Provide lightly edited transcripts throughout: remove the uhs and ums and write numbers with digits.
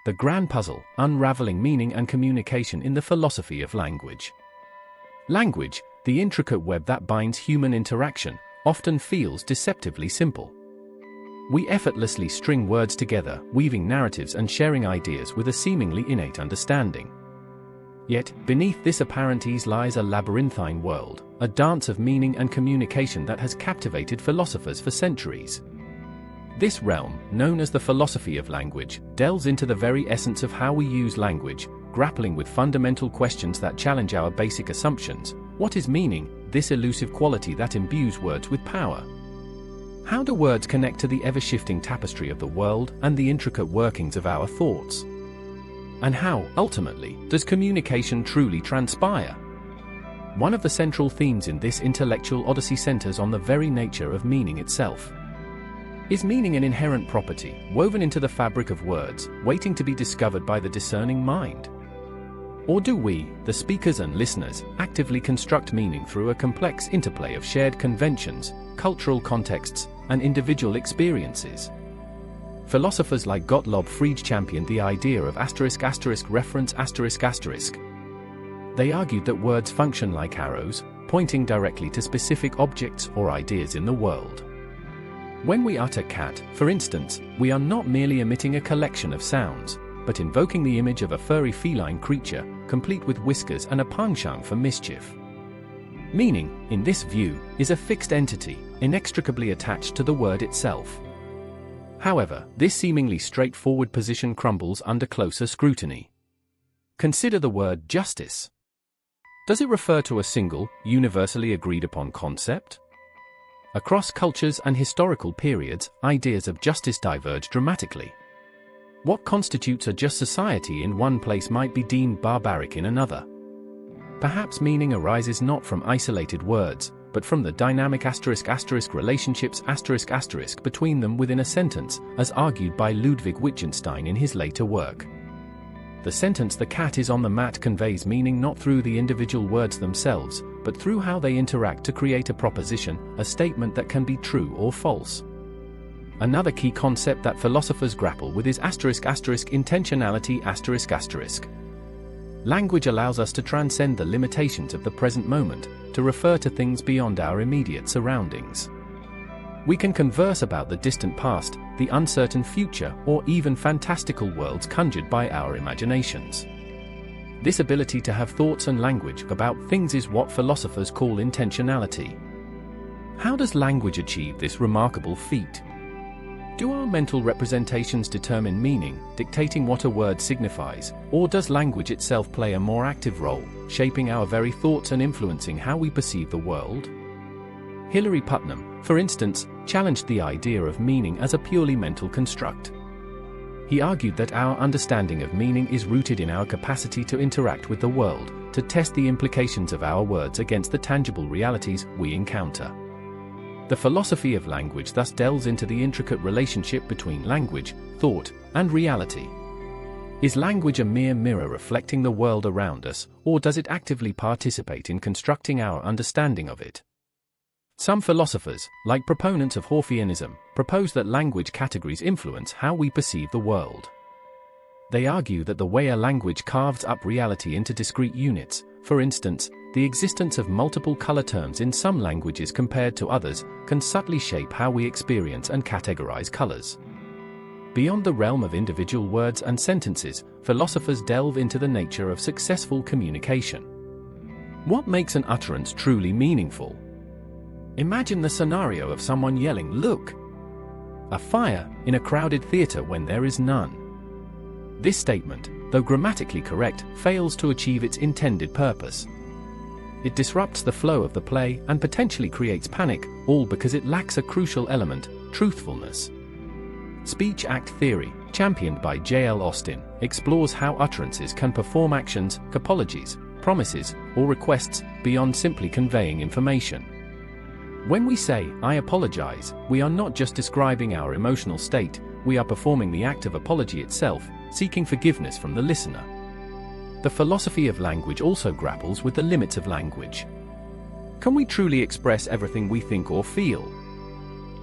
the grand puzzle, unraveling meaning and communication in the philosophy of language. Language, the intricate web that binds human interaction, often feels deceptively simple. We effortlessly string words together, weaving narratives and sharing ideas with a seemingly innate understanding. Yet, beneath this apparent ease lies a labyrinthine world, a dance of meaning and communication that has captivated philosophers for centuries. This realm, known as the philosophy of language, delves into the very essence of how we use language, grappling with fundamental questions that challenge our basic assumptions. What is meaning, this elusive quality that imbues words with power? How do words connect to the ever-shifting tapestry of the world and the intricate workings of our thoughts? And how, ultimately, does communication truly transpire? One of the central themes in this intellectual odyssey centers on the very nature of meaning itself. Is meaning an inherent property, woven into the fabric of words, waiting to be discovered by the discerning mind? Or do we, the speakers and listeners, actively construct meaning through a complex interplay of shared conventions, cultural contexts, and individual experiences? Philosophers like Gottlob Frege championed the idea of reference. They argued that words function like arrows, pointing directly to specific objects or ideas in the world. When we utter cat, for instance, we are not merely emitting a collection of sounds, but invoking the image of a furry feline creature, complete with whiskers and a penchant for mischief. Meaning, in this view, is a fixed entity, inextricably attached to the word itself. However, this seemingly straightforward position crumbles under closer scrutiny. Consider the word justice. Does it refer to a single, universally agreed upon concept? Across cultures and historical periods, ideas of justice diverge dramatically. What constitutes a just society in one place might be deemed barbaric in another. Perhaps meaning arises not from isolated words, but from the dynamic relationships between them within a sentence, as argued by Ludwig Wittgenstein in his later work. The sentence "the cat is on the mat" conveys meaning not through the individual words themselves, but through how they interact to create a proposition, a statement that can be true or false. Another key concept that philosophers grapple with is intentionality. Language allows us to transcend the limitations of the present moment, to refer to things beyond our immediate surroundings. We can converse about the distant past, the uncertain future, or even fantastical worlds conjured by our imaginations. This ability to have thoughts and language about things is what philosophers call intentionality. How does language achieve this remarkable feat? Do our mental representations determine meaning, dictating what a word signifies, or does language itself play a more active role, shaping our very thoughts and influencing how we perceive the world? Hilary Putnam, for instance, challenged the idea of meaning as a purely mental construct. He argued that our understanding of meaning is rooted in our capacity to interact with the world, to test the implications of our words against the tangible realities we encounter. The philosophy of language thus delves into the intricate relationship between language, thought, and reality. Is language a mere mirror reflecting the world around us, or does it actively participate in constructing our understanding of it? Some philosophers, like proponents of Orpheanism, propose that language categories influence how we perceive the world. They argue that the way a language carves up reality into discrete units, for instance, the existence of multiple color terms in some languages compared to others, can subtly shape how we experience and categorize colors. Beyond the realm of individual words and sentences, philosophers delve into the nature of successful communication. What makes an utterance truly meaningful? Imagine the scenario of someone yelling, "Look!" A fire, in a crowded theater when there is none. This statement, though grammatically correct, fails to achieve its intended purpose. It disrupts the flow of the play and potentially creates panic, all because it lacks a crucial element, truthfulness. Speech act theory, championed by J.L. Austin, explores how utterances can perform actions, apologies, promises, or requests, beyond simply conveying information. When we say, "I apologize," we are not just describing our emotional state, we are performing the act of apology itself, seeking forgiveness from the listener. The philosophy of language also grapples with the limits of language. Can we truly express everything we think or feel?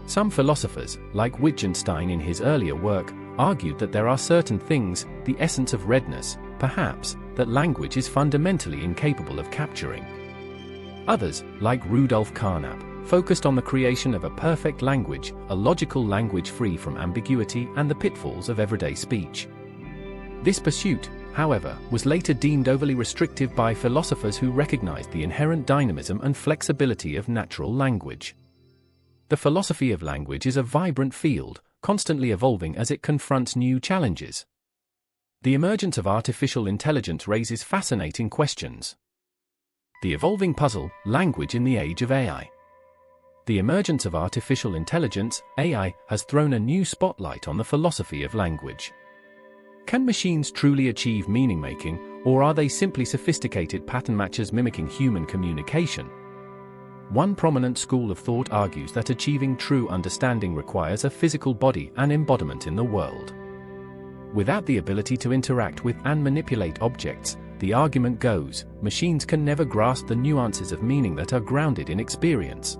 Some philosophers, like Wittgenstein in his earlier work, argued that there are certain things, the essence of redness, perhaps, that language is fundamentally incapable of capturing. Others, like Rudolf Carnap, focused on the creation of a perfect language, a logical language free from ambiguity and the pitfalls of everyday speech. This pursuit, however, was later deemed overly restrictive by philosophers who recognized the inherent dynamism and flexibility of natural language. The philosophy of language is a vibrant field, constantly evolving as it confronts new challenges. The emergence of artificial intelligence raises fascinating questions. The evolving puzzle, language in the age of AI. The emergence of artificial intelligence, AI, has thrown a new spotlight on the philosophy of language. Can machines truly achieve meaning-making, or are they simply sophisticated pattern matchers mimicking human communication? One prominent school of thought argues that achieving true understanding requires a physical body and embodiment in the world. Without the ability to interact with and manipulate objects, the argument goes, machines can never grasp the nuances of meaning that are grounded in experience.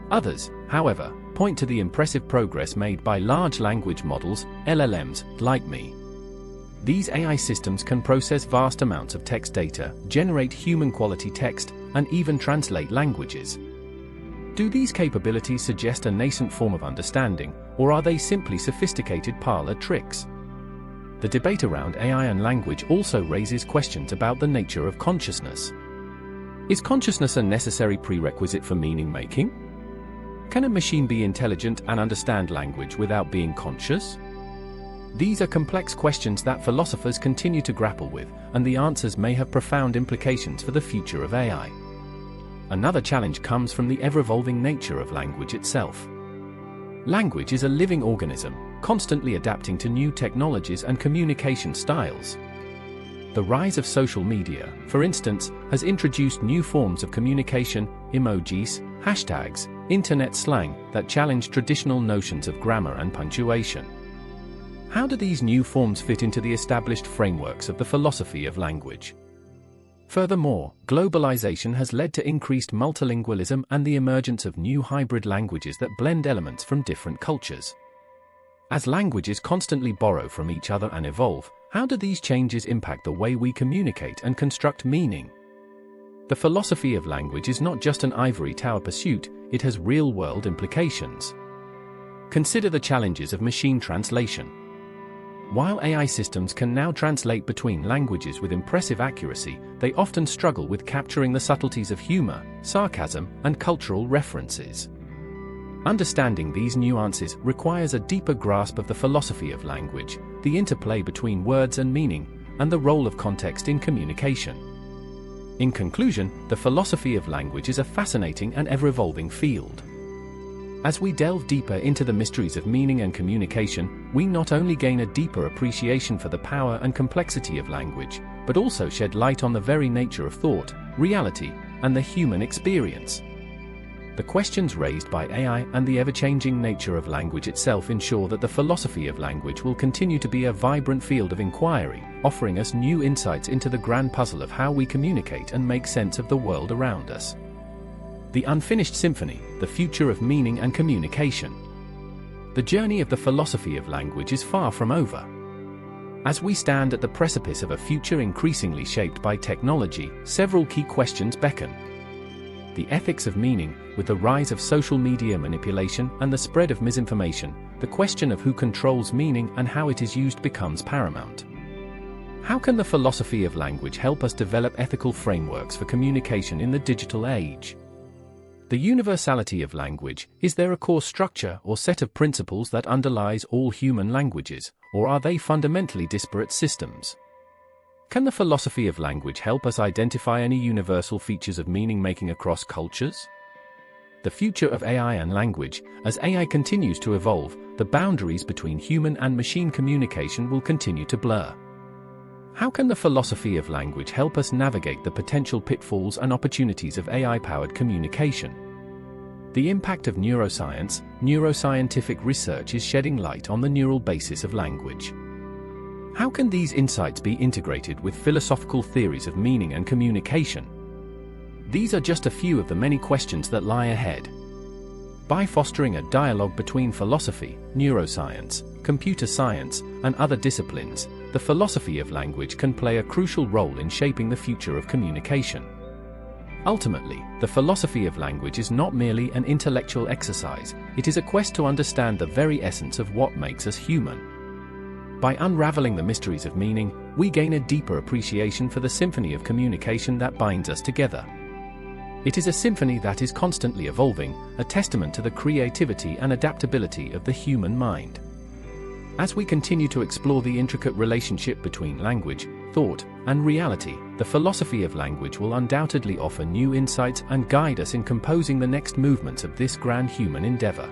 Others, however, point to the impressive progress made by large language models, LLMs, like me. These AI systems can process vast amounts of text data, generate human-quality text, and even translate languages. Do these capabilities suggest a nascent form of understanding, or are they simply sophisticated parlor tricks? The debate around AI and language also raises questions about the nature of consciousness. Is consciousness a necessary prerequisite for meaning-making? Can a machine be intelligent and understand language without being conscious? These are complex questions that philosophers continue to grapple with, and the answers may have profound implications for the future of AI. Another challenge comes from the ever-evolving nature of language itself. Language is a living organism, constantly adapting to new technologies and communication styles. The rise of social media, for instance, has introduced new forms of communication, emojis, hashtags, internet slang, that challenge traditional notions of grammar and punctuation. How do these new forms fit into the established frameworks of the philosophy of language? Furthermore, globalization has led to increased multilingualism and the emergence of new hybrid languages that blend elements from different cultures. As languages constantly borrow from each other and evolve, how do these changes impact the way we communicate and construct meaning? The philosophy of language is not just an ivory tower pursuit, it has real-world implications. Consider the challenges of machine translation. While AI systems can now translate between languages with impressive accuracy, they often struggle with capturing the subtleties of humor, sarcasm, and cultural references. Understanding these nuances requires a deeper grasp of the philosophy of language, the interplay between words and meaning, and the role of context in communication. In conclusion, the philosophy of language is a fascinating and ever-evolving field. As we delve deeper into the mysteries of meaning and communication, we not only gain a deeper appreciation for the power and complexity of language, but also shed light on the very nature of thought, reality, and the human experience. The questions raised by AI and the ever-changing nature of language itself ensure that the philosophy of language will continue to be a vibrant field of inquiry, offering us new insights into the grand puzzle of how we communicate and make sense of the world around us. The Unfinished Symphony, the future of meaning and communication. The journey of the philosophy of language is far from over. As we stand at the precipice of a future increasingly shaped by technology, several key questions beckon. The ethics of meaning, with the rise of social media manipulation and the spread of misinformation, the question of who controls meaning and how it is used becomes paramount. How can the philosophy of language help us develop ethical frameworks for communication in the digital age? The universality of language, is there a core structure or set of principles that underlies all human languages, or are they fundamentally disparate systems? Can the philosophy of language help us identify any universal features of meaning-making across cultures? The future of AI and language. As AI continues to evolve, the boundaries between human and machine communication will continue to blur. How can the philosophy of language help us navigate the potential pitfalls and opportunities of AI-powered communication? The impact of neuroscience. Neuroscientific research is shedding light on the neural basis of language. How can these insights be integrated with philosophical theories of meaning and communication? These are just a few of the many questions that lie ahead. By fostering a dialogue between philosophy, neuroscience, computer science, and other disciplines, the philosophy of language can play a crucial role in shaping the future of communication. Ultimately, the philosophy of language is not merely an intellectual exercise, it is a quest to understand the very essence of what makes us human. By unraveling the mysteries of meaning, we gain a deeper appreciation for the symphony of communication that binds us together. It is a symphony that is constantly evolving, a testament to the creativity and adaptability of the human mind. As we continue to explore the intricate relationship between language, thought, and reality, the philosophy of language will undoubtedly offer new insights and guide us in composing the next movements of this grand human endeavor.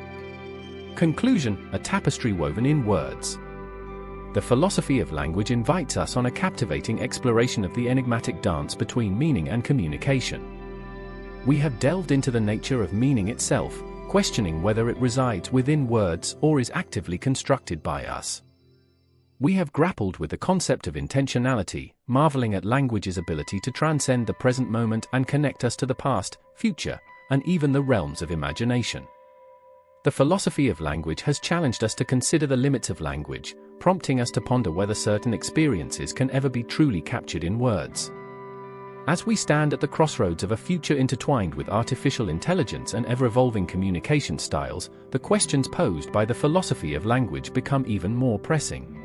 Conclusion: a tapestry woven in words. The philosophy of language invites us on a captivating exploration of the enigmatic dance between meaning and communication. We have delved into the nature of meaning itself, questioning whether it resides within words or is actively constructed by us. We have grappled with the concept of intentionality, marveling at language's ability to transcend the present moment and connect us to the past, future, and even the realms of imagination. The philosophy of language has challenged us to consider the limits of language, prompting us to ponder whether certain experiences can ever be truly captured in words. As we stand at the crossroads of a future intertwined with artificial intelligence and ever-evolving communication styles, the questions posed by the philosophy of language become even more pressing.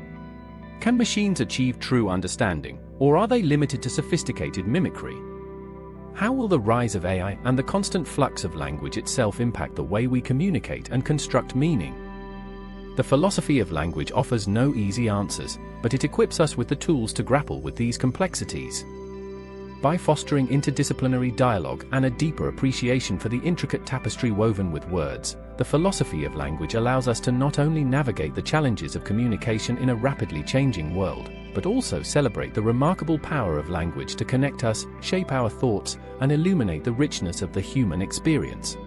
Can machines achieve true understanding, or are they limited to sophisticated mimicry? How will the rise of AI and the constant flux of language itself impact the way we communicate and construct meaning? The philosophy of language offers no easy answers, but it equips us with the tools to grapple with these complexities. By fostering interdisciplinary dialogue and a deeper appreciation for the intricate tapestry woven with words, the philosophy of language allows us to not only navigate the challenges of communication in a rapidly changing world, but also celebrate the remarkable power of language to connect us, shape our thoughts, and illuminate the richness of the human experience.